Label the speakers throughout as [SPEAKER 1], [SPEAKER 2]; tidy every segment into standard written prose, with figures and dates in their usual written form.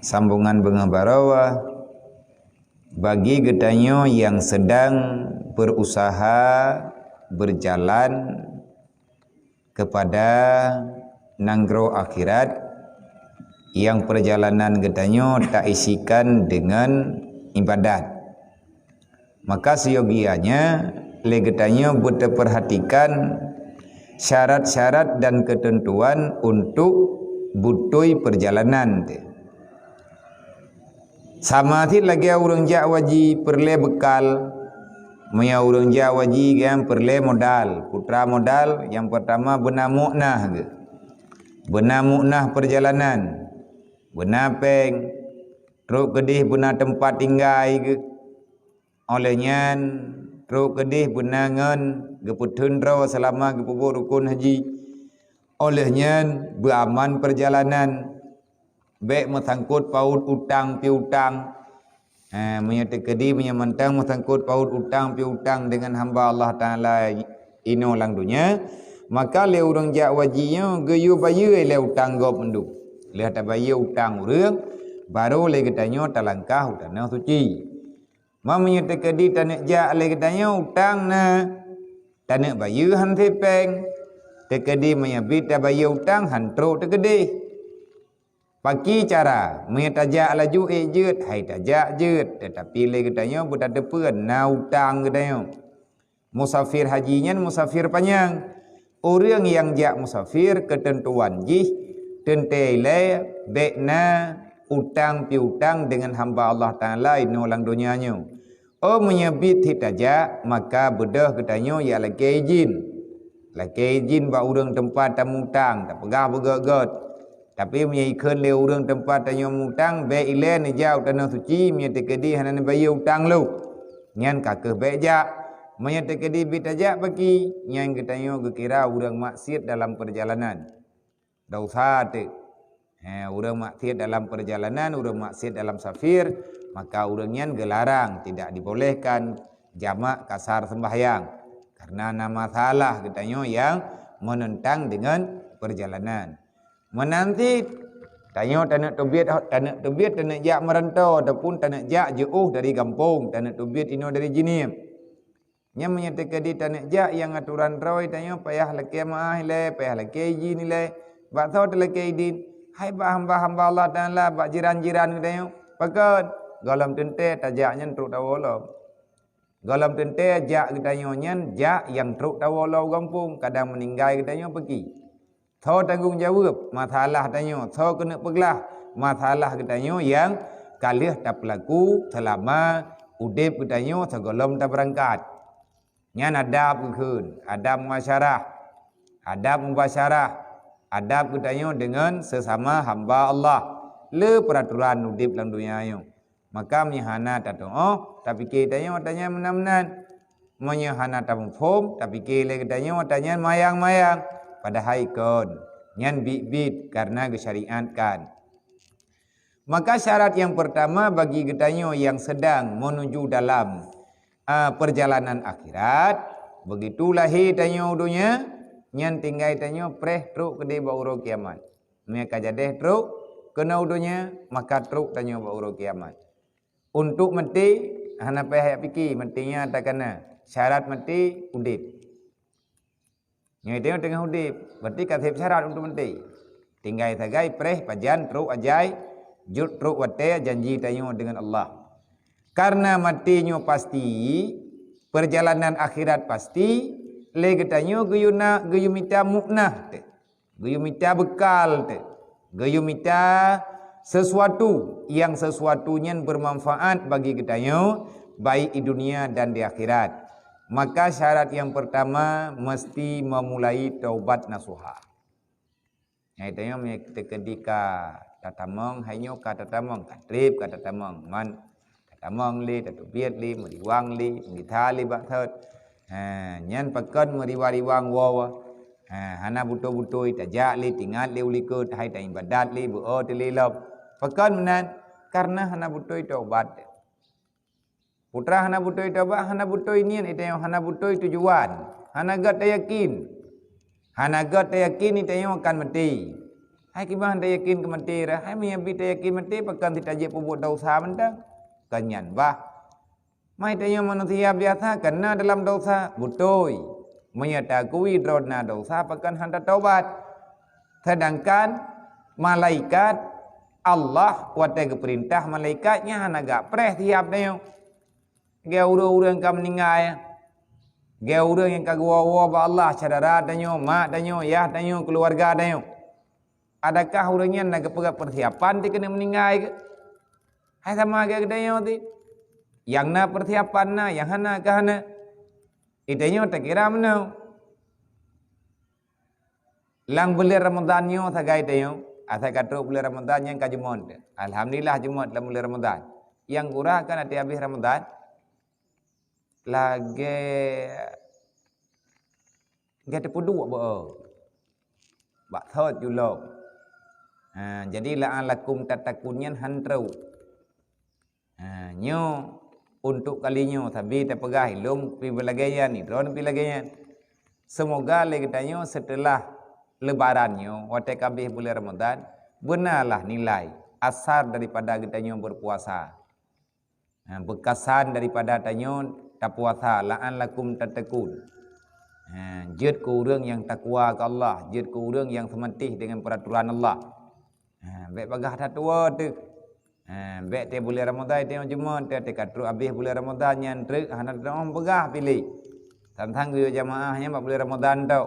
[SPEAKER 1] sambungan bengah bagi getanyo yang sedang berusaha berjalan kepada nanggro akhirat, yang perjalanan getanyo tak isikan dengan ibadat, maka seyogianya le getanyo betul perhatikan syarat-syarat dan ketentuan untuk butui perjalanan. Sama ti lagi orang jak wajib perle bekal, maya orang jak wajib kan perle modal, putra modal yang pertama benar muknah ke, benar muknah perjalanan, benar peng, truk kedih benar tempat tinggal ke, olehnya truk kedih benar ngen geputun raw selama gepubur rukun haji, olehnya beraman perjalanan, baik mesangkut paut utang piutang, menyata kedi menyamantang mesangkut paut utang piutang dengan hamba Allah Taala ino lang dunia, maka le urang jak wajibnya geyu bayu le utang gop mendu, le ta bayu utang urang baru le getanyo talangkah utang suci. Menyata kedi tanek jak le getanyo utang na tanek bayu han tepeng, tekedi menyabit ta bayu utang han tro tekedi. Pagi cara menyetajak laju jut, hai tajak jut, tetapi le katanya budak depan na utang katanya. Musafir hajinya musafir panjang. Orang yang jak musafir ketentuan jih tentele bekna utang piutang dengan hamba Allah Taala ino lang dunianya. Oh menyebit hitajak maka bedah katanya ya lagi izin. Lagi izin ba orang tempat tamu utang, tak pegah begagat. Tapi menyaikan le orang tempat tanya utang be ile ni jau tanah suci menyata kedi hanan bayu utang lu nyan kakeh bejak menyata kedi bitajak bagi nyan ketanyo gekira orang maksiat dalam perjalanan dosa te orang maksiat dalam perjalanan, orang maksiat dalam safir, maka orang nyan gelarang tidak dibolehkan jamak kasar sembahyang karena nama salah ketanyo yang menentang dengan perjalanan. Menanti tanya tanak tebit tanak jak merantau ataupun tanak jak jauh dari kampung, tanak tebit ino dari jinim. Nya menyatakan di tanak jak yang aturan roi tanya payah laki maah le, payah laki izin le, bak tahu laki izin. Hai bah hamba Allah Taala, bak jiran-jiran tanya. Pakat galam tente tajaknya truk tawolo. Galam tente jak tanya nyan jak yang truk tawolo kampung, kadang meninggal tanya pergi. Thau tanggung jawab masalah tanya, thau kena peglah masalah katanya yang kalih tak berlaku selama udip katanya segolom tak berangkat. Nyan adab keun, adab masyarah, adab mubasyarah, adab katanya dengan sesama hamba Allah. Le peraturan udip dalam dunia yo. Maka menyahana tato tapi kitanya tanya menan-menan. Menyahana tamu form tapi kile katanya tanya mayang-mayang. Padahal ikon nyan bit-bit karena disyariatkan. Maka syarat yang pertama bagi getanyo yang sedang menuju dalam perjalanan akhirat, begitu lahir tanyo dunia, nyan tinggal tanyo preh truk kedai bauro kiamat. Mereka jadi truk kena udunya, maka truk tanyo bauro kiamat. Untuk mati, hana payah fikir, matinya tak kena. Syarat mati udip. Yang itu tengah udip, berarti katib syarat untuk menti. Tinggal tagai preh pajan truk ajai, jut truk wate janji tanyo dengan Allah. Karena matinya pasti, perjalanan akhirat pasti, lagi tanyo geyu minta muknah, geyu minta bekal, geyu minta sesuatu yang sesuatunya bermanfaat bagi kita baik di dunia dan di akhirat. Maka syarat yang pertama mesti memulai taubat nasuha. Yang itu ketika tatamong hanyo kata tatamong katrip kata tatamong man tatamong li tatubiat li meriwang li ngithali bakthot. Nyan pakan meriwang wawa. Hana buto-buto tajak li tingat li ulikut hai ta ibadat li buo li lop. Pakan menan karena hana buto taubat. Putra hana butoi taubat, hana butoi niat itu yang hana butoi tujuan. Hana gat yakin. Hana gat yakin itu yang akan mati. Hai kibang dah yakin ke mati dah. Hai meyabi dah yakin mati pakan tidak je pembuat dosa mentang. Kanyan bah. Mai tanya manusia biasa kena dalam dosa butoi. Menyatakan drona dosa pakan hendak taubat. Sedangkan malaikat Allah waktu perintah malaikatnya hanaga preh tiap dia. Dia urang-urang kam meninggal. Dia urang yang kagua-gua ba Allah cadara danyo, mak danyo, yah danyo, keluarga danyo. Adakah orangnya nak persiapan dia kena meninggal ke? Hai sama ke danyo ti. Yang na persiapan na, yang hana ke hana. Itanyo tak kira mana. Lang bulan Ramadan nyo sagai tayo. Asal kata bulan Ramadan yang kajemon. Alhamdulillah jemot dalam bulan Ramadan. Yang kurang kan ada habis Ramadan. Lagi kita puduk apa? Bak thot julok. Jadi la'alakum tatakunyan hantrau. Nyo untuk kalinya tapi terpegah ilung pi belagayan ni drone pi lagayan. Semoga lagi tanya setelah lebarannya waktu habis bulan Ramadan benarlah nilai asar daripada kita berpuasa. Bekasan daripada tanya tak puasa la'alakum tatakun. Jid ku urang yang takwa ke Allah, jid ku urang yang sematih dengan peraturan Allah. Baik bagah dah tua tu. Baik te bulan Ramadan tengok jemaah te katru habis bulan Ramadan yang truk hanat orang begah pilih. Tentang dia jamaahnya bulan Ramadan tau.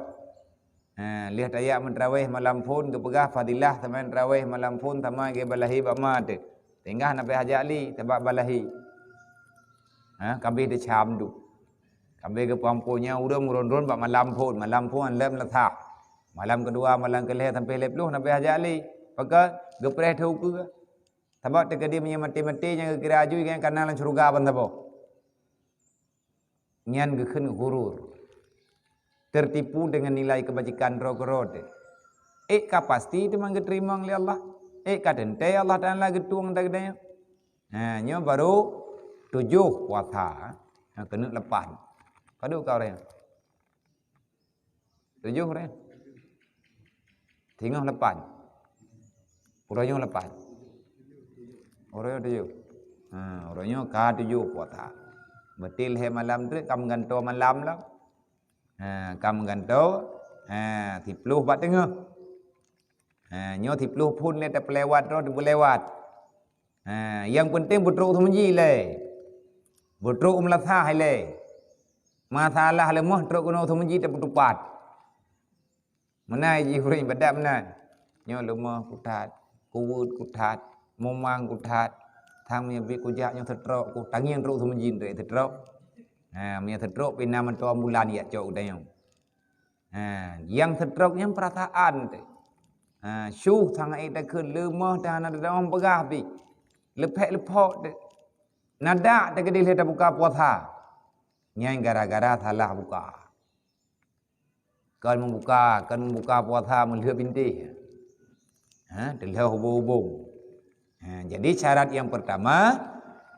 [SPEAKER 1] Lihat ayat mentrawih malam pun ke pegah fadilah sama mentrawih malam pun sama ke balahi bama tu. Tinggal nak pergi Haji Ali sebab balahi. Kabih dia cam tu. Kabih ke pampunya urang murun-run bak malam pun lem letak. Malam kedua, malam kelih sampai 10 nak pergi Haji Ali. Maka gepreh tu ke. Sebab teka dia punya mati-mati yang kira aju yang kanal syurga ban tabo. Nyan gekhen gurur. Tertipu dengan nilai kebajikan roh-roh. Ka pasti itu mang terima oleh Allah. Ka dente Allah Taala getuang tak kedanya. Nyo baru 7 puasa. Kena lepas. Padu kau re. 7 re. Tinggal lepas. Orangnya lepas. Orangnya 7. Orangnya ka 7 puasa. Betul he malam tu kam ganto malam lah. Kam ganto 10 bat tengah. Nyo 10 pun le tak pelewat ro bolewat. Yang penting butruk semenji le. Butruk melasah le. Masalah lemah truk kuno semenji tak bertupat. Mana jibril badak mana. Nyo lemah kutat. Kuwut kutat, momang kutat, thang punya bik kujak yang tertrok ku tangian teruk semenjin tu tertrok. Punya tertrok pina mentua bulan ya cok dayong. Yang tertrok yang perasaan tu. Syuh sangat ita ke lemah dan ada dalam pegah bi. Lepek-lepok tu. Nadak tak kedil kita buka puasa. Nyai gara-gara salah buka. Kan membuka puasa melihat binti. Telah hubung-hubung. Jadi syarat yang pertama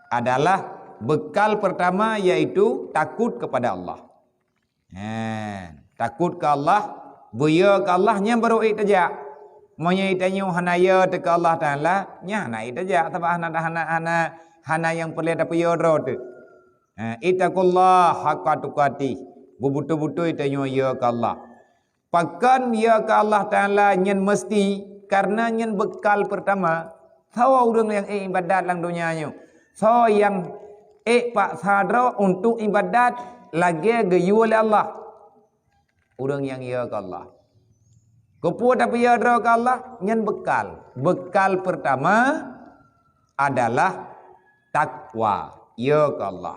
[SPEAKER 1] adalah bekal pertama yaitu takut kepada Allah. Takut ke Allah, buya ke Allah nya baru itajak. Monya itanyo hanaya te ke Allah Taala nya na itajak sebab hana yang perlu ada puya ro tu. Ittaqullah haqqa tuqatih. Betul-betul itanyo ya ke Allah. Pakan ya ke Allah Taala nyen mesti karena nyen bekal pertama sawa urang yang ibadat lang dunianya. So yang pak sadra untuk ibadat lagi gayu oleh Allah. Urang yang ya ke Allah. Kepu tapi ya ke Allah nyen bekal. Bekal pertama adalah takwa ya ke Allah.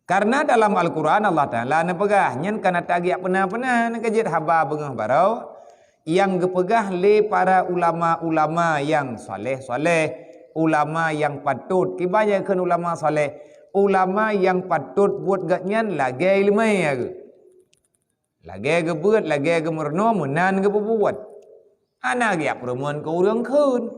[SPEAKER 1] Karena dalam Al-Quran Allah Ta'ala nepegah nyen kana tagiak pernah-pernah nekajit haba bengah barau yang gepegah le para ulama-ulama yang soleh-soleh, ulama yang patut kebanyakan ulama soleh, ulama yang patut buat gatnyan lagi ilmu ya ke. Lagi gebut, lagi gemerno menan ke buat. Hana giak perempuan ke urang kun.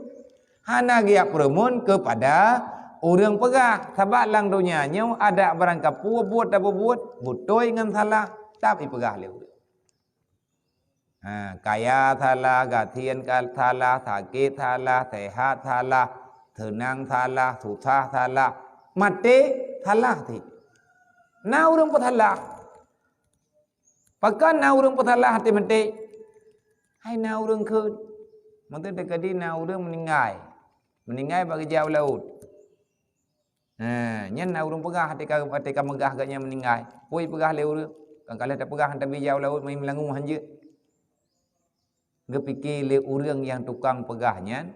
[SPEAKER 1] Hana giak perempuan kepada urang pegah. Sebab lang dunianya ada barang kapu buat tak buat, butoi dengan salah tapi pegah le. Kaya thalah, gatian thalah, sakit thalah, sehat thalah, tenang thalah, susah thalah, mati thalah ti. Na urang pathalah. Pakan na urang pathalah hati mati. Hai na urang keun. Maka dekadi na urang meninggal. Meninggal bagi jauh laut. Nyen na urang pegah hati ka megah gaknya meninggal. Poi pegah le urang. Kan kalau tak pegah tapi jauh laut main melangu hanje. Gepikir le urang yang tukang pegahnya.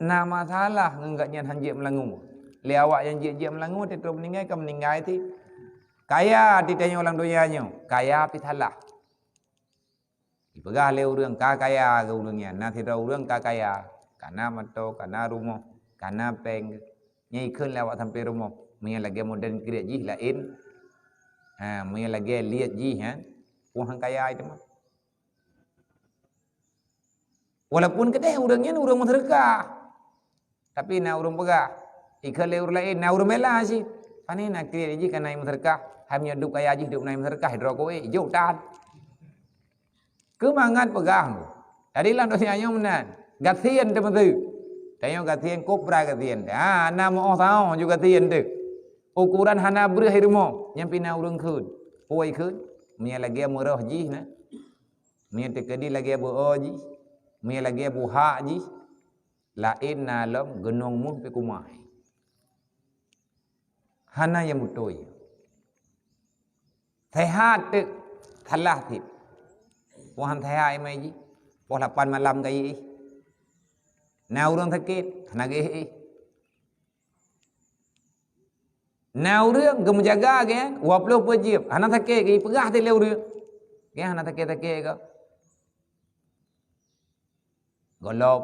[SPEAKER 1] Na masalah ngagaknya hanje melangu. Le awak yang je melangu dia terus meninggal kan meninggal ti. Kaya ditanya orang dunianya. Kaya pi thalah. Pegah le urang ka kaya ke urangnya. Na tidak urang ka kaya. Kana mato, kana rumah, kana peng. Nyai keun lawak sampai rumah. Menya lagi modern kira ji lain. Menya lagi lihat ji Wah kaya itu mah. Walaupun kedai urangnya urang sedekah. Tapi na urang pegah. Ikan le urang lain na urang bela sih. Pani nak kira ji kana sedekah. Hamnya duk kaya ji duk naik sedekah hidro kowe jo tan. Kemangat pegah. Jadi lang dosanya menan. Gatian teman-teman. Tanya gatian kopra gatian. Nama orang juga gatian tu. Ukuran hana berhirmo. Yang pina urang keun. Poi keun. Menya lagi murah ji na. Menya tekadi lagi bo ji. Menya lagi bo hak ji. Lain nalam genong mu pe kumai. Hana yang mutoi. Sehat tu thalah ti. Wahan sehat mai ji. Pos 8 malam kai. Na urang sakit, hana ge. Na urang gem jaga ge, 20 pejip. Hana sakit ge pegah ti le urang. Ge hana sakit-sakit ke. Golom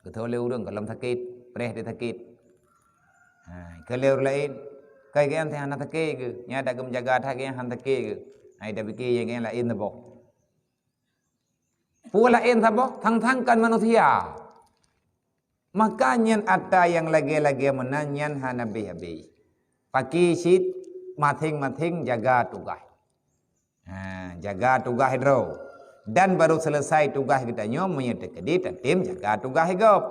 [SPEAKER 1] Ketua le urang golom sakit, preh dia sakit. Ke le urang lain, kai ge ante hana sakit ke. Nya dak gem jaga tha ge hana sakit ke. Ai dak pikir yang ge lain tabo. Pula lain tabo, thang-thang kan manusia. Makanya ada yang lagi-lagi menanyan hana habis. Paki sit mating-mating jaga tugas. Jaga tugas hidro. Dan baru selesai tugas kita nyom menyetekedi tim jaga tugas hidup.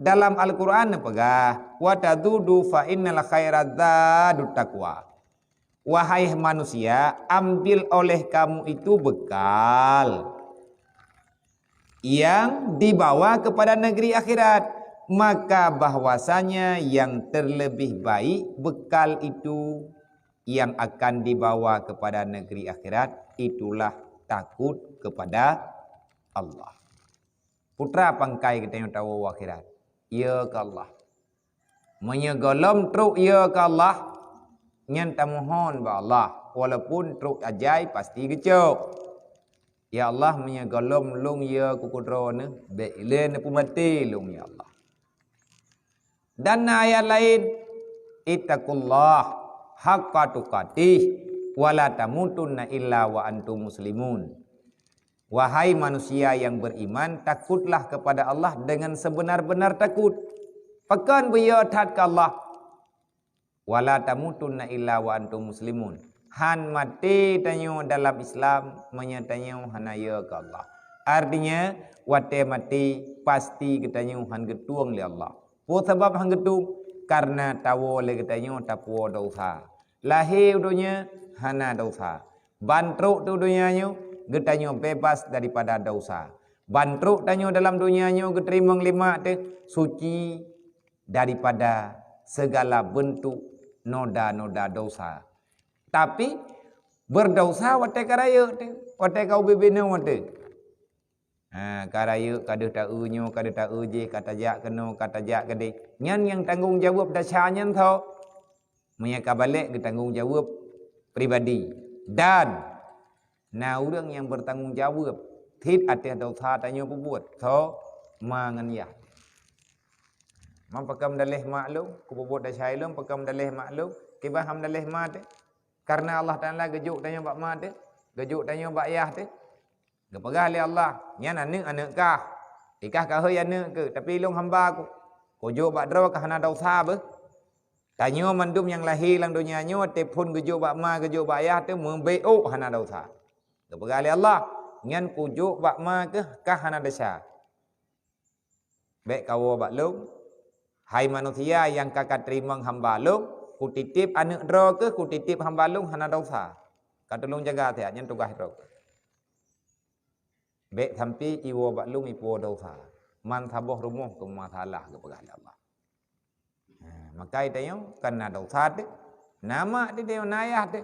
[SPEAKER 1] Dalam Al-Quran pegah wa tadudu fa innal khairadz taqwa. Wahai manusia, ambil oleh kamu itu bekal yang dibawa kepada negeri akhirat. Maka bahwasanya yang terlebih baik bekal itu yang akan dibawa kepada negeri akhirat itulah takut kepada Allah. Putra pangkai kita yang tahu akhirat. Ya ke Allah. Menyegolom truk ya ke Allah. Nyanta mohon ba Allah. Walaupun truk ajai pasti kecok. Ya Allah menyegolom lung ya kukudro ne. Be'ilen pun mati lung ya Allah. Dan ayat lain, ittaqullah haqqa tuqatih wala tamutunna illa wa antum muslimun. Wahai manusia yang beriman, takutlah kepada Allah dengan sebenar-benar takut. Pekan biya tat ke Allah. Wala tamutunna illa wa antum muslimun. Han mati tanyo dalam Islam menyatanyo hanaya ke Allah. Artinya wate mati pasti ketanyo han getuang li Allah. Po sebab hang getung karena tawo le ketanyo tapuo dosa. Lahir dunia hana dosa. Bantruk tu dunianyo getanyo bebas daripada dosa. Bantruk tanyo dalam dunianyo geterima lima tu suci daripada segala bentuk noda-noda dosa. Tapi berdosa wate karaya tu, wate kau bebena wate. Karaya kada tak unyo, kada tak uji, kata jak keno, kata jak gede. Nyan yang tanggung jawab dasarnya tau. Menyaka balik ke tanggung jawab pribadi. Dan na urang yang bertanggung jawab tit atas dosa tanyo berbuat. So mangan ya. Mampakam dalih maklum, ku berbuat dasar ilmu pakam dalih maklum, kibah ham dalih mat. Karena Allah Taala gejuk tanyo bak mat, gejuk tanyo bak yah tu. Gepegah li Allah, nyan anak kah? Ikah kah heuy anak ke? Tapi long hamba ku. Kojo bak dro kah hana dosa be? Tanyo mandum yang lahir lang dunia nyo te pun gejo bak ma gejo bak ayah te membeo hana dosa. Gepegah li Allah, ngan pujuk bak ma ke kah hana desa. Baik kawo bak long, hai manusia yang kakak terima hamba long, ku titip anak dro ke ku titip hamba long hana dosa. Kata long jaga tiak nyan tugas dro. Baik sampai iwo bak long ipo dosa. Man saboh rumuh ke masalah ke pegah Allah. Maka itayo kena dosa de, nama de itayo nayah de,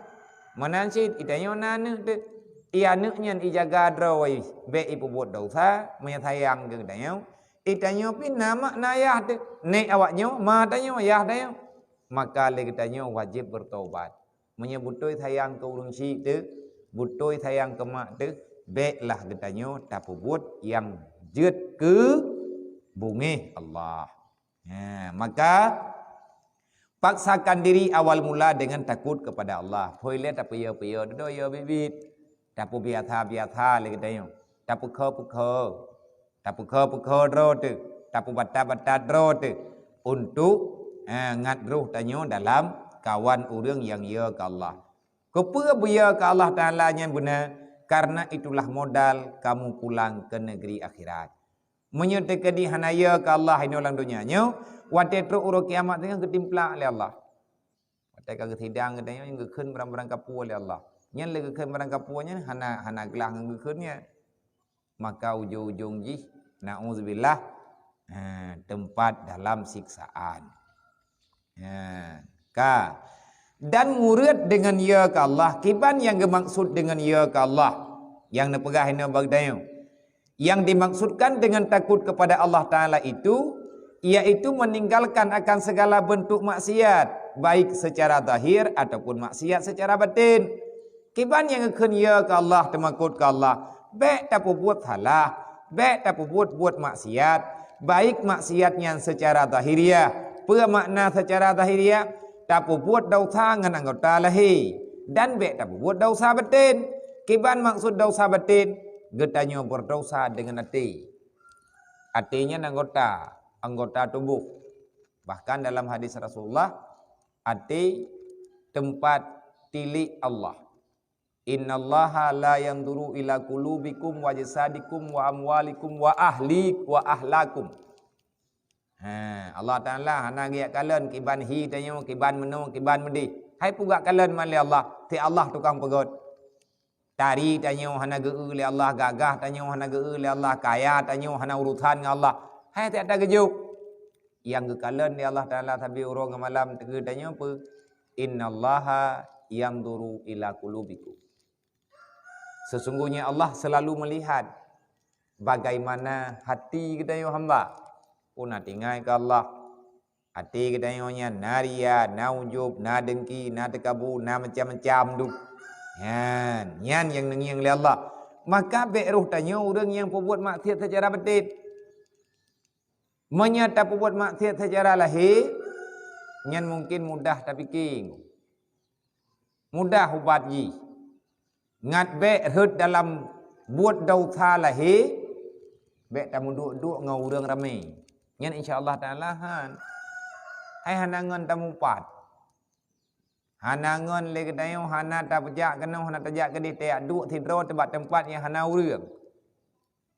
[SPEAKER 1] manansit itayo nana de, ia nuknya ijaga dro wai, baik ipo buat dosa, menyayang ke itayo. Itanyo pin nama nayah de ne awaknyo ma tanyo yah tanyo maka le kitanyo wajib bertobat menyebutoi sayang ke urang si de butoi sayang ke mak de beklah kitanyo tapu buat yang jeut ke bumi Allah. Maka paksakan diri awal mula dengan takut kepada Allah. Poile tapu yo do yo bibit tapu biasa le kitanyo tapu kho tapu kho rote, tapu bata rote untuk ngat ruh tanyo dalam kawan urang yang ya ke Allah. Kepua buya ke Allah Ta'ala nya guna karena itulah modal kamu pulang ke negeri akhirat. Menyertakan di hanaya ke Allah ini ulang dunia nyo, wate tru uro kiamat dengan ketimplak oleh Allah. Wate ka ketidang katanya yang gekun barang-barang kapua oleh Allah. Nyan le gekun barang kapuanya hana gelang gekunnya. Maka ujung-ujung jih na'udzubillah tempat dalam siksaan. Dan murid dengan ya ke Allah, kiban yang dimaksud dengan ya ke Allah yang nepegah ini bagdayo. Yang dimaksudkan dengan takut kepada Allah Ta'ala itu yaitu meninggalkan akan segala bentuk maksiat, baik secara zahir ataupun maksiat secara batin. Kiban yang akan ya ke Allah, temakut ke Allah, baik tak buat salah, baik tak buat maksiat, baik maksiatnya secara zahiriah, makna secara zahiriah, tak buat dosa dengan anggota lahir, dan baik tak buat dosa batin. Kiban maksud dosa batin, getanya berdosa dengan hati. Hatinya anggota tubuh. Bahkan dalam hadis Rasulullah, hati tempat tilik Allah. Innallaha la yanzuru ila qulubikum wa jasadikum wa amwalikum wa ahlakum. Allah Ta'ala hana giat kalian kiban hi tanyo kiban meno kiban medi. Hai pugak kalian mali Allah, ti Allah tukang pegot. Tari tanyo hana geu li Allah, gagah tanyo hana geu li Allah, kaya tanyo hana urusan dengan Allah. Hai tak ada gejuk. Yang kalian di Allah Ta'ala tabi urang malam tege tanyo pe innallaha yanzuru ila qulubikum. Sesungguhnya Allah selalu melihat bagaimana hati kita yo hamba. Puna tingai ke Allah. Hati kita yo nya naria, na ujub, na dengki, na tekabu, na macam-macam tu. Yan yang nengiang oleh Allah. Maka beruh tanyo orang yang perbuat maksiat secara batin. Menyata perbuat maksiat secara lahir, nyan mungkin mudah tapi king. Mudah ubat ji. Ngat be hut dalam buat dosa lahir be tamu duk ngau urang ramai nyan insyaallah taala han hai hanangan tamu pat hanangan le kedayo hana ta pejak kena hana tajak ke te duk tidro tempat yang hana urang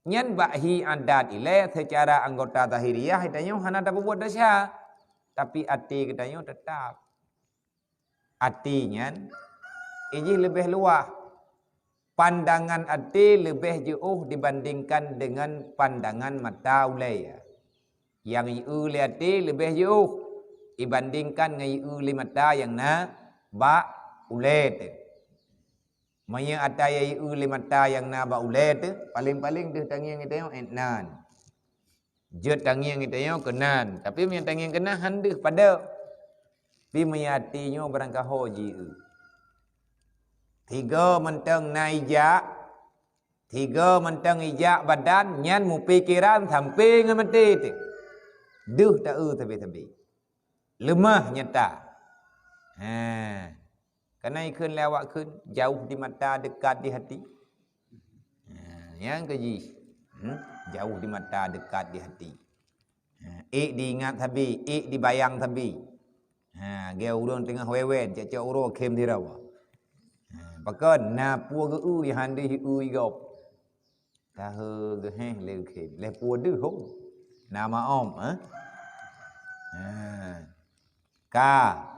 [SPEAKER 1] nyan bahi adat ile secara anggota zahiriah kedayo hana ta buat dosa tapi hati kedayo tetap hati nyan iji lebih luas. Pandangan hati lebih jauh dibandingkan dengan pandangan mata ulai. Yang uli hati lebih jauh dibandingkan dengan uli mata yang na ba ulai. Maya ada yang uli mata yang na ba ulai tu paling-paling dia tangiang kita yang enan. Jut tangiang kita yang kenan. Tapi yang tangiang kenan hendak pada. Tapi maya hatinya berangkat hoji. Tiga menteng naijak, tiga menteng ijak badan, nyan mu pikiran sampai dengan mati tu. Duh tak tapi. Lemah nyata. Kerana ikun lewat kun, jauh di mata, dekat di hati. Yang keji. Jauh di mata, dekat di hati. Diingat tabi, dibayang tabi. Dia urang tengah wewen, cak urang kem di rawa. Bahkan na pua ge yang handi gop. Tahu geheh leuke. Le puadu ho. Nama om, Ka.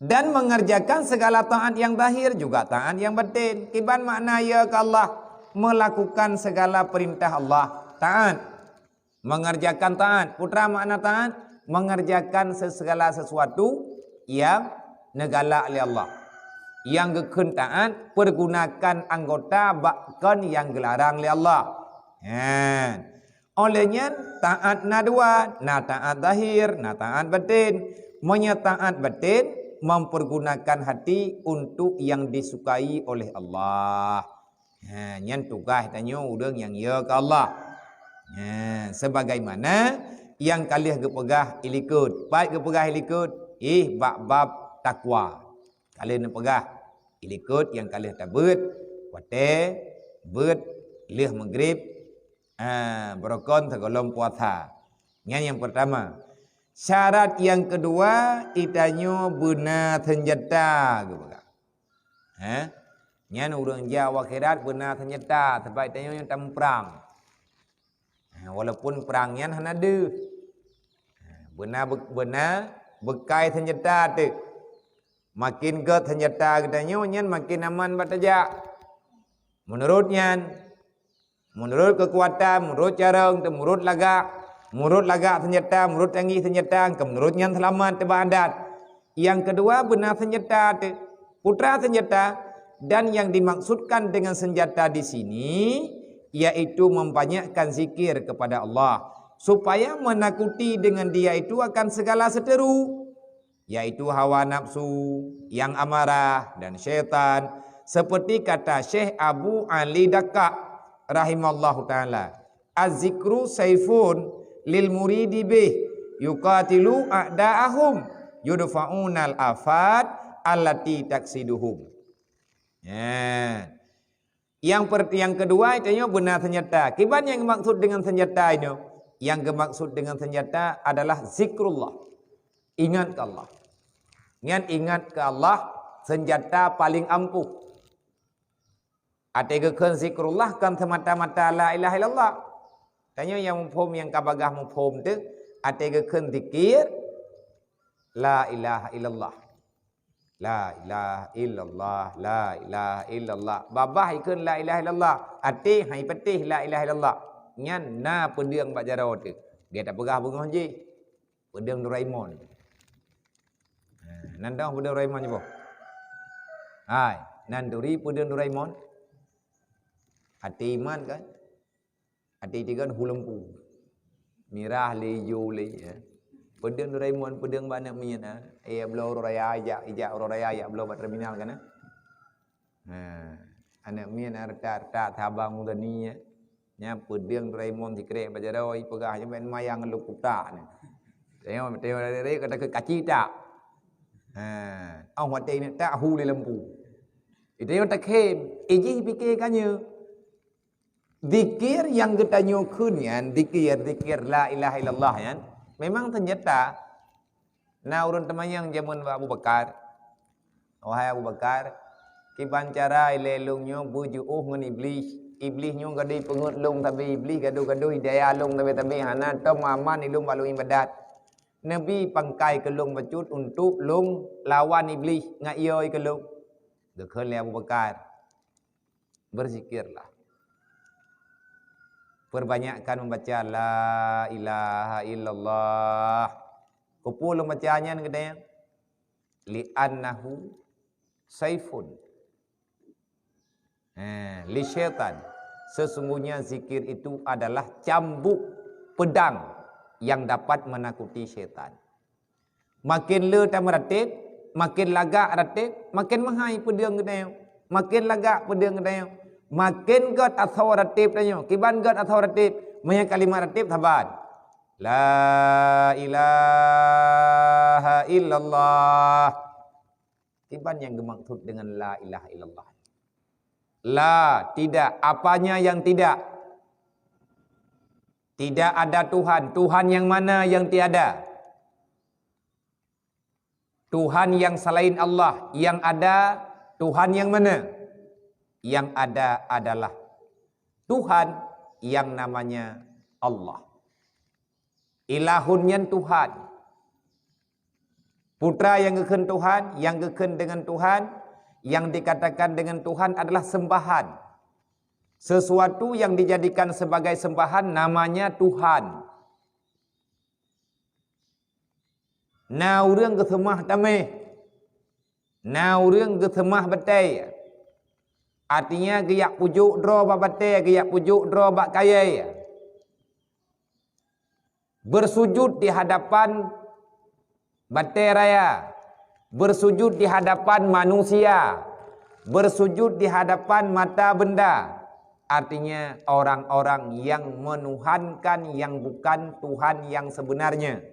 [SPEAKER 1] Dan mengerjakan segala taat yang zahir juga taat yang batin. Kiban makna ya ke Allah, melakukan segala perintah Allah, taat. Mengerjakan taat. Putra makna taat, mengerjakan segala sesuatu yang negala oleh Allah. Yang gekun taat, pergunakan anggota bahkan yang gelarang oleh Allah. Olehnya taat na dua, na taat zahir, na taat batin. Menyataat batin, mempergunakan hati untuk yang disukai oleh Allah. Nyan tugas tanya udang yang ya ke Allah. Sebagaimana yang kalian gepegah ilikut, baik gepegah ilikut, bab takwa. Kalian pegah ilikut yang kalian tabut, wate, bet, lih maghrib, berokon tergolong puasa. Yang pertama. Syarat yang kedua itanyo benar senjata gitu. Nyan urang Jawa akhirat benar senjata sebab itanyo yang tam perang. Walaupun perangnya hana ada. Benar bekai senjata tu. Makin ke senjata itanyo nyan makin aman bataja. Menurut kekuatan, menurut cara, menurut lagak. Menurut lagak senjata, menurut canggih senjata, menurutnya selamat tebak adat. Yang kedua benar senjata, putra senjata, dan yang dimaksudkan dengan senjata di sini yaitu membanyakkan zikir kepada Allah supaya menakuti dengan dia itu akan segala seteru, yaitu hawa nafsu yang amarah dan syaitan, seperti kata Syekh Abu Ali Dakka rahimallahu taala, az-zikru saifun lil muridi bih yuqatilu a'da'ahum yudfa'unal afat allati taksiduhum. Yang kedua itu benar senjata. Kiban yang maksud dengan senjata itu? Yang maksud dengan senjata adalah zikrullah. Ingat ke Allah. Ingat ke Allah senjata paling ampuh. Ategekeun zikrullah kan semata-mata la ilaha illallah. Tanya yang mufhum yang kabagah mufhum tu ategekeun zikir la ilaha illallah. La ilaha illallah, la ilaha illallah. Babah ikeun la ilaha illallah. Ati hai petih la ilaha illallah. Nyan na pedeung bak jaro tu. Dia tak pegah bungoh je. Pedeung Doraemon. Nandang pedeung Doraemon je boh. Hai, nanduri pedeung Doraemon. Hati iman kan? Hati tiga hulempu. Mirah lejo le. Pedeung Doraemon, pedeung banak mian. Belau raya ijak raya ajak belau bat terminal kan? Anak mian arta tabang mudani nya pedeung Doraemon dikrek bajaroi pegah main mayang lu puta ni. Tengok dari kata ke kaci tak. Au hati ni tak hu le lempu. Itu yang tak kem. Iji fikirkannya. Zikir yang kita nyukun yan, zikir la ilaha illallah yan, memang senjata. Nah urun teman yang zaman Abu Bakar, wahai Abu Bakar, kiban cara ilelungnya bujuh ngan iblis, iblisnya gadi pengut lung tapi iblis gaduh hidayah lung tapi hana tom aman ilung balu ibadat. Nabi pangkai ke lung bacut untuk lung lawan iblis ngayoi ke lung. Dekhan Abu Bakar, berzikirlah. Perbanyakkan membaca la ilaha illallah. Kupul membacanya katanya. Li'annahu saifun. Li syaitan. Sesungguhnya zikir itu adalah cambuk pedang yang dapat menakuti syaitan. Makin le tak meratib, makin lagak ratib, makin mahai pedang katanya. Makin lagak pedang katanya. Makin gat atau ratib tanya. Kiban gat atau ratib. Maya kalimat ratib thabat. La ilaha illallah. Kiban yang dimaksud dengan la ilaha illallah. La, tidak. Apanya yang tidak? Tidak ada Tuhan. Tuhan yang mana yang tiada? Tuhan yang selain Allah. Yang ada Tuhan yang mana? Yang ada adalah Tuhan yang namanya Allah. Ilahun yang Tuhan. Putra yang geken Tuhan, yang geken dengan Tuhan, yang dikatakan dengan Tuhan adalah sembahan. Sesuatu yang dijadikan sebagai sembahan namanya Tuhan. Nah, urang gesemah tameh. Nah, urang gesemah betai. Artinya giyak pujuk dro bak batai, giyak pujuk dro bak kayai. Bersujud di hadapan batai raya. Bersujud di hadapan manusia. Bersujud di hadapan mata benda. Artinya orang-orang yang menuhankan yang bukan Tuhan yang sebenarnya.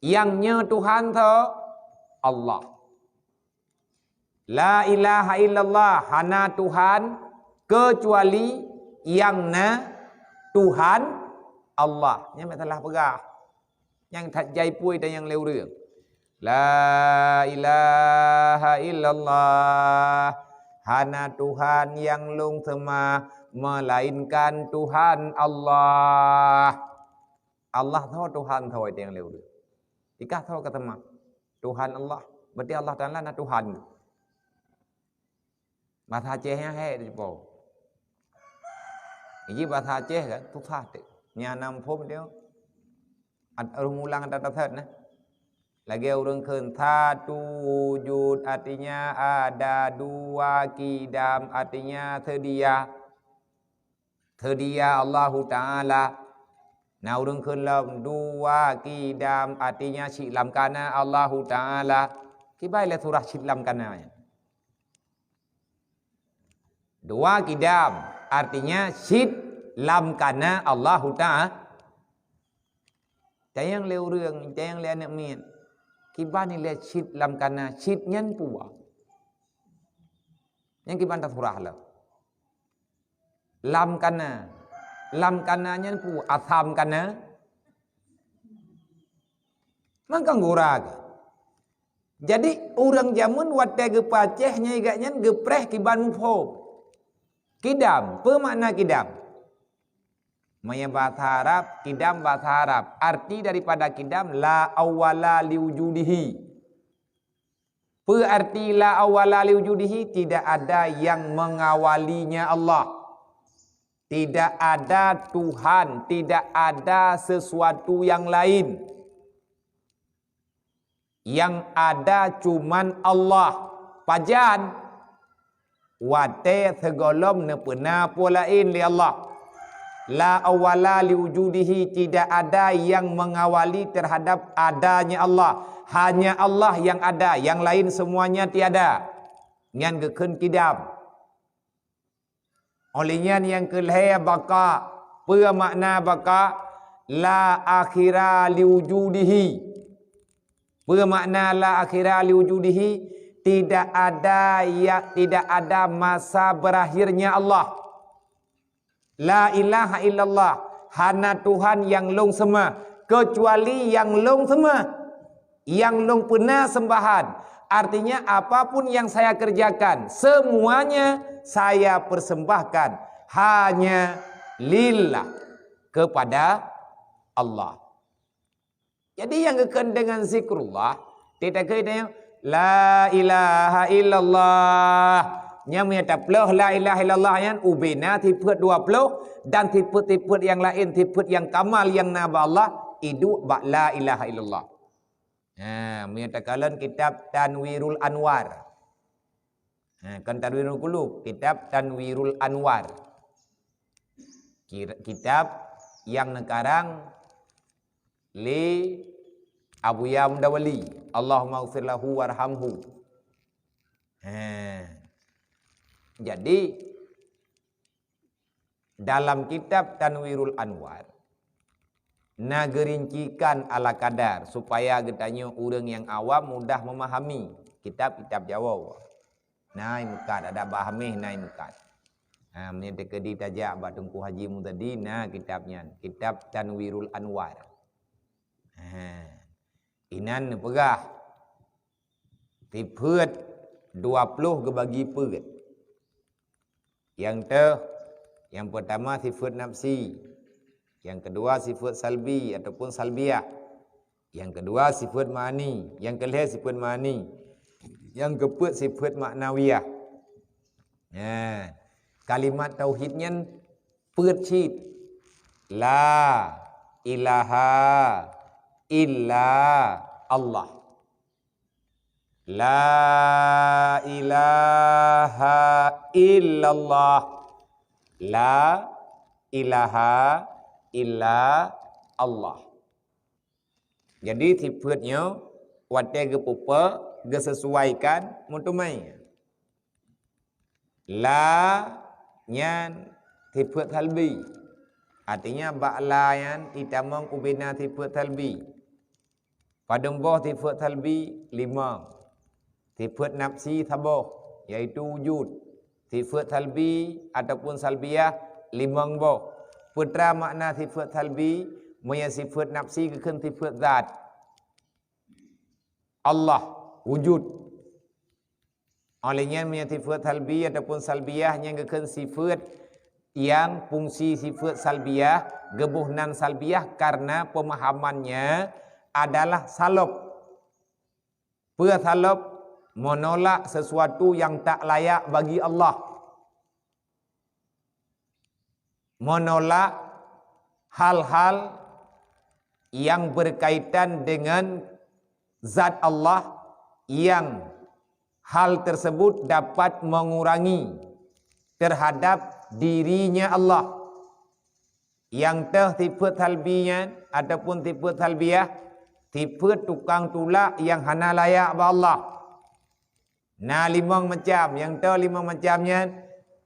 [SPEAKER 1] Yangnya Tuhan tu Allah. La ilaha illallah, hana Tuhan kecuali yang na Tuhan Allah. Yang telah pegah. Yang tak jai pui dan yang leu rương. La ilaha illallah, hana Tuhan yang lung sema melainkan Tuhan Allah. Allah tu Tuhan tu yang leu rương. Jika tu kata mak Tuhan Allah, berarti Allah Taala na Tuhan. Bahasa Acehnya hai di Jepang. Ini bahasa Aceh kan, susah deh. Nyanam pun dia. Orang ulang kata-kata nah. Lagi orang ken satu wujud artinya ada, dua kidam artinya sedia. Sedia Allah Taala. Nah orang ken lam dua kidam artinya silam kana Allah Taala. Kibailah surah silam kana. Dua kidam artinya syid lam kana Allah Ta'ala. Jangan leu rương, jangan leu nak mian. Kiban ni le syid lam kana, syid nyan pua. Yang kiban tak surah lah. Lam kana nyan pua, asam kana. Mangkang gurag. Jadi orang jamun watai gepacehnya igaknya gepreh kiban mufhum. Kidam, apa makna kidam? Maya bahasa Arab, kidam bahasa Arab. Arti daripada kidam, la awwala liwujudihi. Apa arti la awwala liwujudihi? Tidak ada yang mengawalinya Allah. Tidak ada Tuhan, tidak ada sesuatu yang lain. Yang ada cuman Allah. Pajan. Wate segolom ne pena polain li Allah. La awala li wujudihi, tidak ada yang mengawali terhadap adanya Allah. Hanya Allah yang ada, yang lain semuanya tiada. Ngan geken kidam. Olehnya yang keleh baka, apa makna baka? La akhira li wujudihi. Apa makna la akhira li wujudihi? Tidak ada masa berakhirnya Allah. La ilaha illallah, hana Tuhan yang long sema kecuali yang long sema, yang long pernah sembahan. Artinya apapun yang saya kerjakan, semuanya saya persembahkan hanya lillah, kepada Allah. Jadi yang akan dengan zikrullah tidak kena la ilaha illallah. Nya menyatakan la ilaha illallah yang ubina tiput 20 dan tiput-tiput yang lain, tiput yang kamal yang naba Allah itu ba la ilaha illallah. Menyatakan kitab Tanwirul Anwar. Kan Tanwirul Qulub, kitab Tanwirul Anwar. Kitab yang sekarang li Abu Yam Dawali, Allahumma ighfir lahu warhamhu. Jadi dalam kitab Tanwirul Anwar nagerincikan ala kadar supaya getanya orang yang awam mudah memahami kitab-kitab Jawa. Nai mukat ada bahamih nai mukat. Menyatakan ditajak Batungku Haji Mutadi kitabnya, kitab Tanwirul Anwar. Inan pegah tiput 20 ke bagi peut. Yang pertama sifat nafsi, yang kedua sifat salbi ataupun salbiah, yang kedua sifat ma'ani, yang kelih sifat ma'ani, yang keempat sifat maknawiyah. Kalimat tauhidnya percit la ilaha illa Allah. La ilaha illallah. La ilaha illa Allah. Jadi sifatnya wate gepupa gesesuaikan mutumai. La nyan sifat halbi. Artinya ba'la yan itamang ubina sifat halbi. Pada boh sifat halbi 5. Sifat nafsi saboh iaitu wujud. Sifat salbi ataupun salbiah 5 boh. Putra makna sifat salbi moya sifat nafsi kekan sifat zat. Allah wujud. Olehnya moya sifat salbi ataupun salbiah yang kekan sifat yang fungsi sifat salbiah gebuhnan salbiah karena pemahamannya adalah salop. Salop menolak sesuatu yang tak layak bagi Allah. Menolak hal-hal yang berkaitan dengan zat Allah yang hal tersebut dapat mengurangi terhadap dirinya Allah. Yang sifat salbinya ataupun sifat salbiah, sifat tukang tolak yang hana layak bagi Allah. 5 macam. Yang 5 macamnya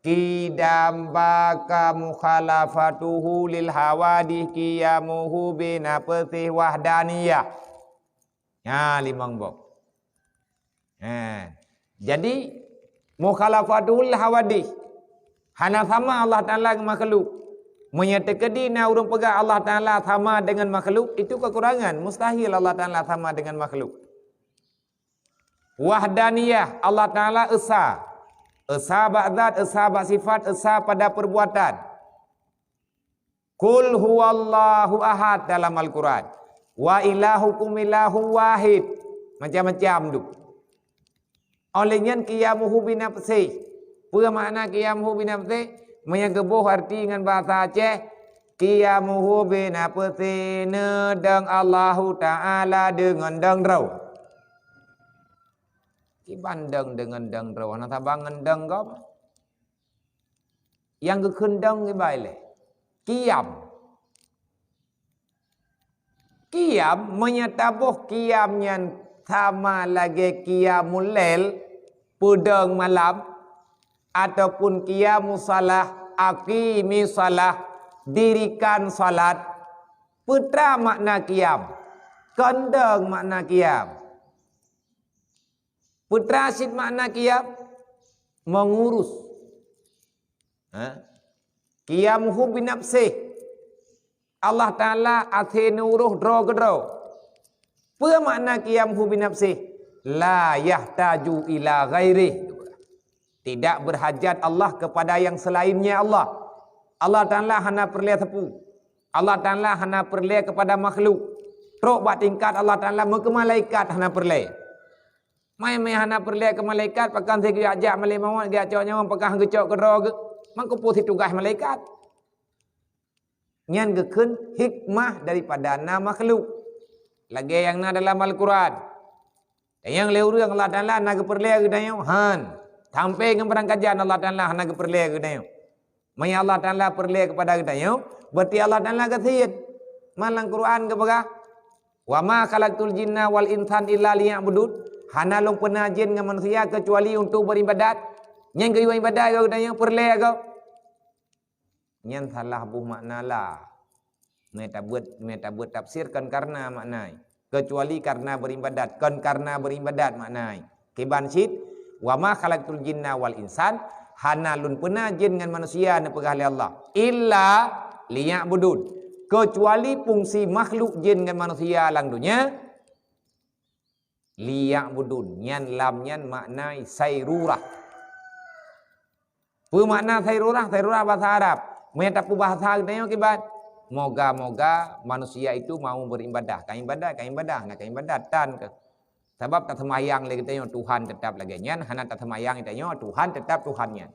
[SPEAKER 1] qidam baka mukhalafatuhu lil hawadih qiyamuhu binafsih wahdaniyah. 5 bab. Jadi mukhalafatuhu lil hawadih hana sama Allah Taala dengan makhluk. Menyatakan na urang pegang Allah Taala sama dengan makhluk itu kekurangan. Mustahil Allah Taala sama dengan makhluk. Wahdaniyah, Allah Ta'ala esa. Esa ba'zat, esa ba'sifat, esa pada perbuatan. Qul huwallahu ahad dalam Al-Quran. Wa ilahukum ilahu wahid. Macam-macam tu. Olehnya qiyamuhu binafsih. Apa makna qiyamuhu binafsih? Menyegebuh arti dengan bahasa Aceh. Qiyamuhu binafsih nedang Allahu Ta'ala dengan dang rau. Bandeng dengan dang rawan atau bangun dang kau yang kekendang ke baile kiam menyatabuh kiamnya sama lagi qiyamul lail pudang malam ataupun qiyamus salah aqimi salah dirikan salat putra makna qiyam kendang makna qiyam. Putra asid makna qiyam mengurus. Qiyamuhu binafsih. Allah Ta'ala athinuruh dro gedro. Apa makna qiyamuhu binafsih? La yahtaju ila ghairih. Tidak berhajat Allah kepada yang selainnya Allah. Allah Ta'ala hana perlu tepu. Allah Ta'ala hana perlu kepada makhluk. Truk buat tingkat Allah Ta'ala muka malaikat hana perlu. Mai hana perlu ke malaikat pakan segi ajak malai mawat dia caknya pakan gecok ke rog mangko putih tugas malaikat nyan geken hikmah daripada nama makhluk lagi yang na dalam Al-Quran yang leu yang Allah Taala na ke perlu ke dayo han sampai ke barang kajian Allah Taala na ke perlu ke dayo mai Allah Taala perlu kepada kita dayo berarti Allah Taala kasihan malang Quran ke baga wa ma khalaqtul jinna wal insan illa liya'budun. Hana long pernah jin dengan manusia kecuali untuk beribadat. Yang kau ibadat kau tanya perle kau. Yang salah buh makna lah. Meta buat tafsirkan karena maknai. Kecuali karena beribadat. Kan karena beribadat maknai. Kiban sid wa ma khalaqtul jinna wal insan. Hana lun pernah jin dengan manusia na pegah Allah. Illa liya'budun. Kecuali fungsi makhluk jin dengan manusia lang dunia liya'budun nyan lam nyan maknai sayrurah Apa makna thairurah? Thairurah bahasa Arab. Metapu bahasa kita kibat. Moga-moga manusia itu mau beribadah. Kan ibadah, nak kan ibadah tan ke. Sebab tak semayang lagi kita Tuhan tetap lagi nyan. Hana tak semayang kita Tuhan tetap Tuhannya.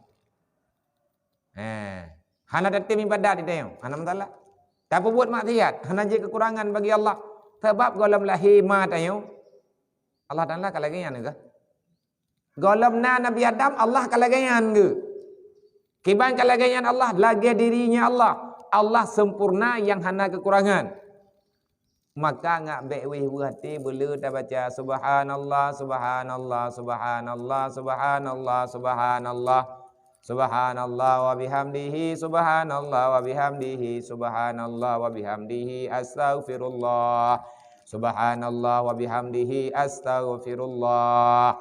[SPEAKER 1] Hana tetap ibadah kita hana masalah. Tak buat maksiat. Hana je kekurangan bagi Allah. Sebab golam lahir mata Allah Taala kalagayan ke? Golam na Nabi Adam Allah kalagayan ke? Kiban kalagayan Allah lagi dirinya Allah. Allah sempurna yang hana kekurangan. Maka ngak bewi hati belu dah baca subhanallah subhanallah subhanallah subhanallah subhanallah subhanallah wa bihamdihi subhanallah wa bihamdihi subhanallah wa bihamdihi astaghfirullah subhanallah wa bihamdihi astaghfirullah.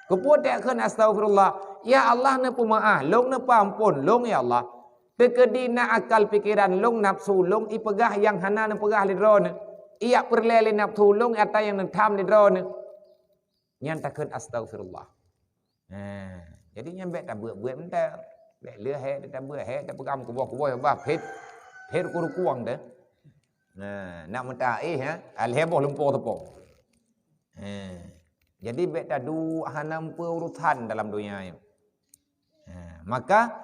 [SPEAKER 1] Keput tak kan astaghfirullah. Ya Allah ne pemaaf, long ne pampun, long ya Allah. Tekedina akal pikiran long nafsu long ipegah yang hana ne pegah lidro ne. Ia perlele nafsu long ata yang ne tham lidro ne. Nyan takkan astaghfirullah. Jadi nyan bet tak buat mental. Bet leh he tak buat he tak pegam kuboh bah phet kurukuang dah. Nak mentah alheboh lumpur tepung. Jadi bet tak du hanam urusan dalam dunia ini. Maka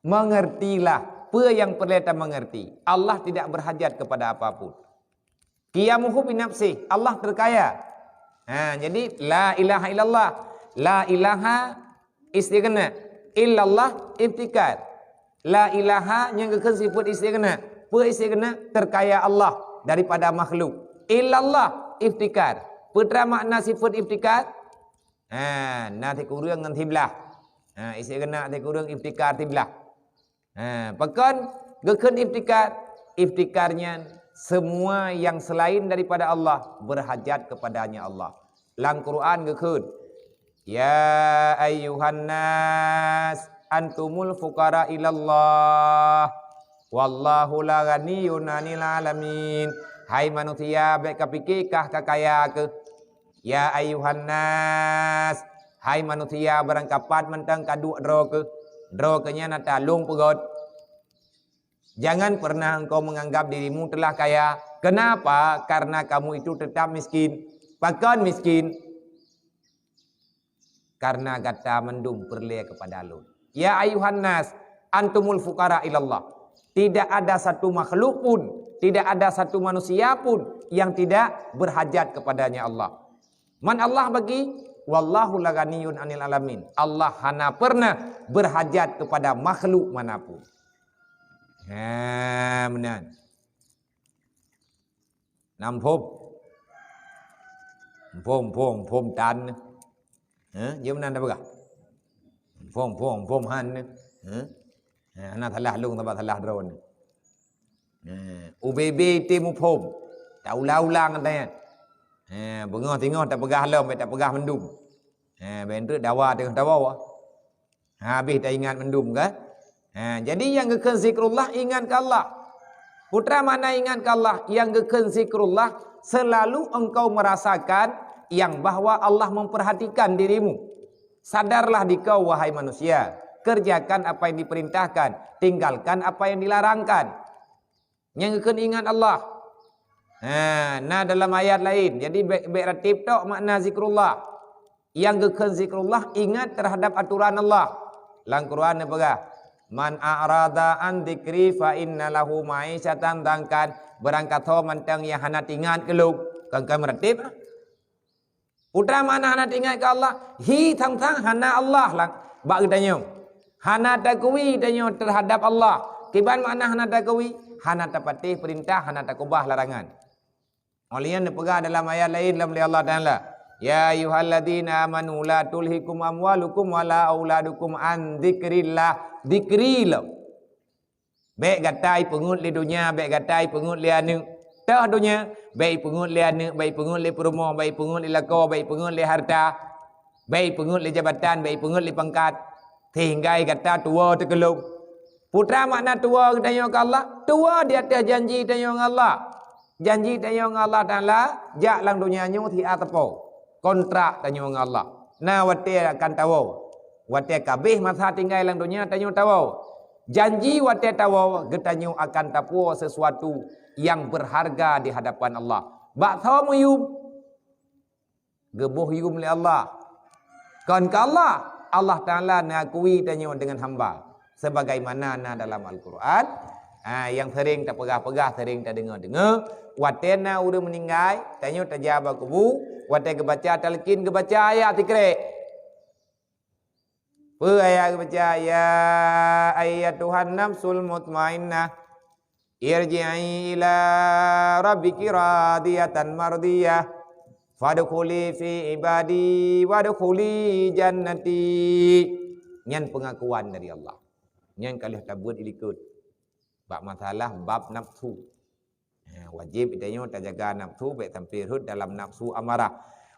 [SPEAKER 1] mengertilah apa yang perlu kita mengerti. Allah tidak berhajat kepada apapun. Qiyamuhu bi nafsi, Allah terkaya. Jadi la ilaha illallah, la ilaha istighna, illallah ibtikar. La ilaha yang kekan sifat istighna. Apa istighna? Terkaya Allah daripada makhluk. Illallah ibtikar. Putra makna sifat ibtikar? Nanti kurang dengan tiblah. Istighna nanti kurang ibtikar tiblah. Pekan gekan ibtikar. Ibtikarnya semua yang selain daripada Allah berhajat kepadanya Allah. Lang Quran gekan. Ya ayyuhan nas antumul fuqara ilallah wallahu la ghaniyyun 'anil alamin. Hai manusia, baik kapikirkah kakaya ke? Ya ayyuhan nas, hai manusia barang kapat mentang kaduk dro ke? Dro kenya nata lung pegot. Jangan pernah engkau menganggap dirimu telah kaya. Kenapa? Karena kamu itu tetap miskin. Bahkan miskin. Karena kata mendung perleh kepada lu. Ya ayuhan nas, antumul fuqara ilallah. Tidak ada satu makhluk pun, tidak ada satu manusia pun yang tidak berhajat kepadanya Allah. Man Allah bagi? Wallahu la ghaniyyun 'anil alamin. Allah hana pernah berhajat kepada makhluk manapun. Benar. Nam phom tan. Dia benar dah berah. Phom han. Anak thalah lung tempat thalah drone. UBB timu phom. Tak ulang-ulang katanya. Bengah-tengah tak pegah lom, tak pegah mendum. Bentuk dawa tengah dawa. Habis tak ingat mendum kan? Jadi yang gekan zikrullah ingat ke Allah. Putra mana ingat ke Allah? Yang gekan zikrullah selalu engkau merasakan yang bahwa Allah memperhatikan dirimu. Sadarlah dikau wahai manusia. Kerjakan apa yang diperintahkan, tinggalkan apa yang dilarangkan. Yang gekan ingat Allah. Nah dalam ayat lain. Jadi beratib tok makna zikrullah. Yang gekan zikrullah ingat terhadap aturan Allah. Lang Quran apa gah? Man a'rada an dzikri fa inna lahu ma'isyatan dangkan. Berangkat ho mantang yang hana ingat keluk. Kan meratib. Putra mana hana ingat ke Allah? Hi thang hana Allah lang. Bak tanya. Hana takwi tanya terhadap Allah. Kiban mana hana takwi? Hana tapatih perintah, hana takubah larangan. Olian dipegah dalam ayat lain dalam Allah Taala. Ya ayyuhalladzina amanu la tulhikum amwalukum wala auladukum an dzikrillah. Dzikrillah. Baik gatai pengut li dunia, baik gatai pengut li anu. Tah dunia, baik pengut li anu, baik pengut li perumahan, baik pengut li lako, baik pengut li harta, baik pengut li jabatan, baik pengut li pangkat. Tinggai kata tua terkeluk. Putra makna tua tanya ke Allah. Tua di atas janji tanya ke Allah. Janji tanya ke Allah Ta'ala. Jak lang dunia nyu thi atapo. Kontrak tanya ke Allah. Nah wati akan tahu. Wate kabeh masa tinggal dalam dunia tanyo tahu. Janji wate tahu getanyo akan tapu sesuatu yang berharga di hadapan Allah. Bak tahu muyum. Gebuh yum li Allah. Kan ke Allah, Allah Taala ngakui tanyo dengan hamba sebagaimana dalam Al-Quran. Yang sering tak pegah-pegah, sering tak dengar-dengar. Wate na udah meninggal, tanyo tajaba kubu, wate kebaca talqin kebaca ayat tikrek. Ayat baca ya ayyatuhan nafsul mutmainnah irji'i ila rabbiki radiyatan mardiyah fadkhuli fi ibadi wadkhuli jannati. Nyan pengakuan dari Allah. Nyan kalih tabut ilikut. Bab masalah bab nafsu. Wajib kita jaga nafsu baik tampil hud dalam nafsu amarah.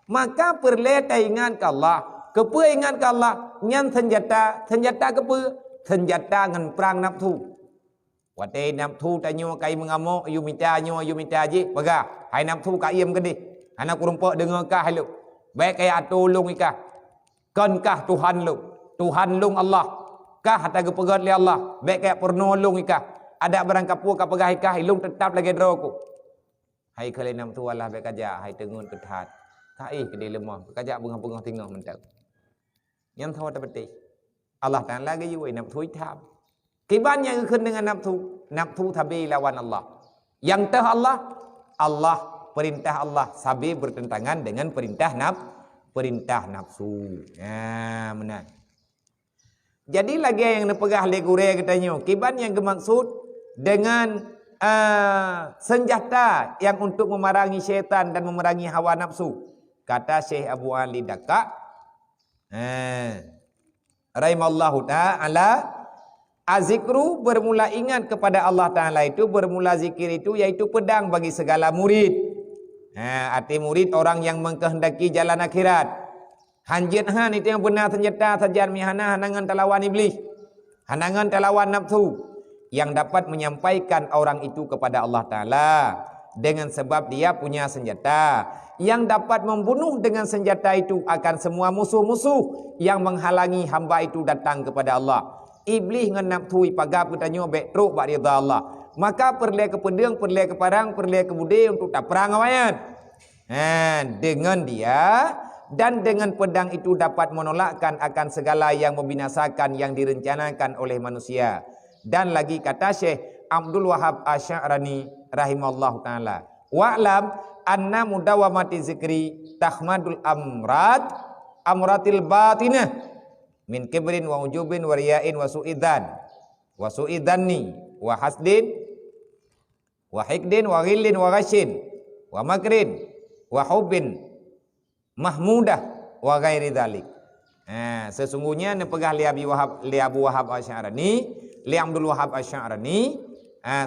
[SPEAKER 1] Maka perlu ingat ke Allah. Kepa ingat ke Allah, nyan senjata kepa, senjata ngan perang nafsu. Wate nafsu tanyo kai mengamuk, you minta je, baga. Hai nafsu ka iem ke di. Anak kurumpak dengar kah lu. Baik kaya tolong ikah. Kan kah Tuhan lu Allah. Kah hata gepegat li Allah. Baik kaya pernolong ikah. Ada barang kapur ka pegah ikah, ilung tetap lagi droku. Hai kali nafsu Allah baik kaja, hai tengun kethat. Kai ke di lemah, kaja bunga-bunga tinggal mental. Yang tahu tak betul. Allah Taala lagi juga nafsu hitam. Kibannya ikut dengan nafsu tabi lawan Allah. Yang tahu Allah perintah Allah sabi bertentangan dengan perintah nafsu. Benar. Jadi lagi yang nepegah legure katanya, kiban yang dimaksud dengan senjata yang untuk memerangi syaitan dan memerangi hawa nafsu. Kata Syekh Abu Ali Dakka, rahimallahu ta'ala, azikru bermula ingat kepada Allah Ta'ala itu, bermula zikir itu yaitu pedang bagi segala murid. Arti murid orang yang mengkehendaki jalan akhirat. Hanjit han itu yang benar senjata sajar mihana hanangan talawan iblis, hanangan talawan nafsu yang dapat menyampaikan orang itu kepada Allah Ta'ala dengan sebab dia punya senjata yang dapat membunuh dengan senjata itu akan semua musuh-musuh yang menghalangi hamba itu datang kepada Allah. Iblis dengan nafsu pagap katanya bek truk bak ridha Allah. Maka perlu ke pedang, perlu ke parang, perlu ke budi untuk tak perang awayan. Dengan dia dan dengan pedang itu dapat menolakkan akan segala yang membinasakan yang direncanakan oleh manusia. Dan lagi kata Syekh Abdul Wahab Asy'arani rahimallahu taala, wa'lam anna mudawamati zikri tahmadul amratil batinah min kibrin wa ujubin wa riyain wa su'idanni wa hasdin wa hikdin wa ghillin wa ghashin wa makrin wa hubbin mahmudah wa ghairi dhalik. Sesungguhnya nepegah li Abu Wahab Asy'arani, li Abdul Wahab Asy'arani,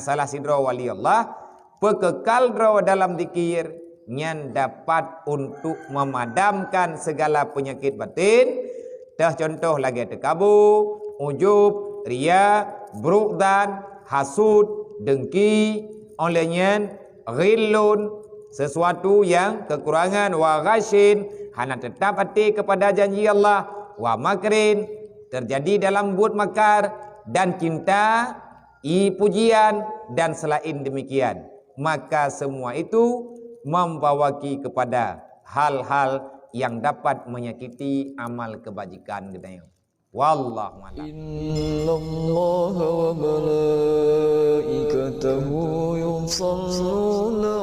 [SPEAKER 1] salah sidra wali Allah, pekekal draw dalam zikir nyan dapat untuk memadamkan segala penyakit batin. Dah contoh lagi tekabu, ujub, riya, burukdan, hasud, dengki, olehnya ghillun, sesuatu yang kekurangan, wa ghashin, hana tetap hati kepada janji Allah, wa makrin, terjadi dalam buat makar, dan cinta, pujian, dan selain demikian. Maka semua itu membawaki kepada hal-hal yang dapat menyakiti amal kebajikan kita. Wallahu a'lam. Innallaha wa malaikatahu yusalluna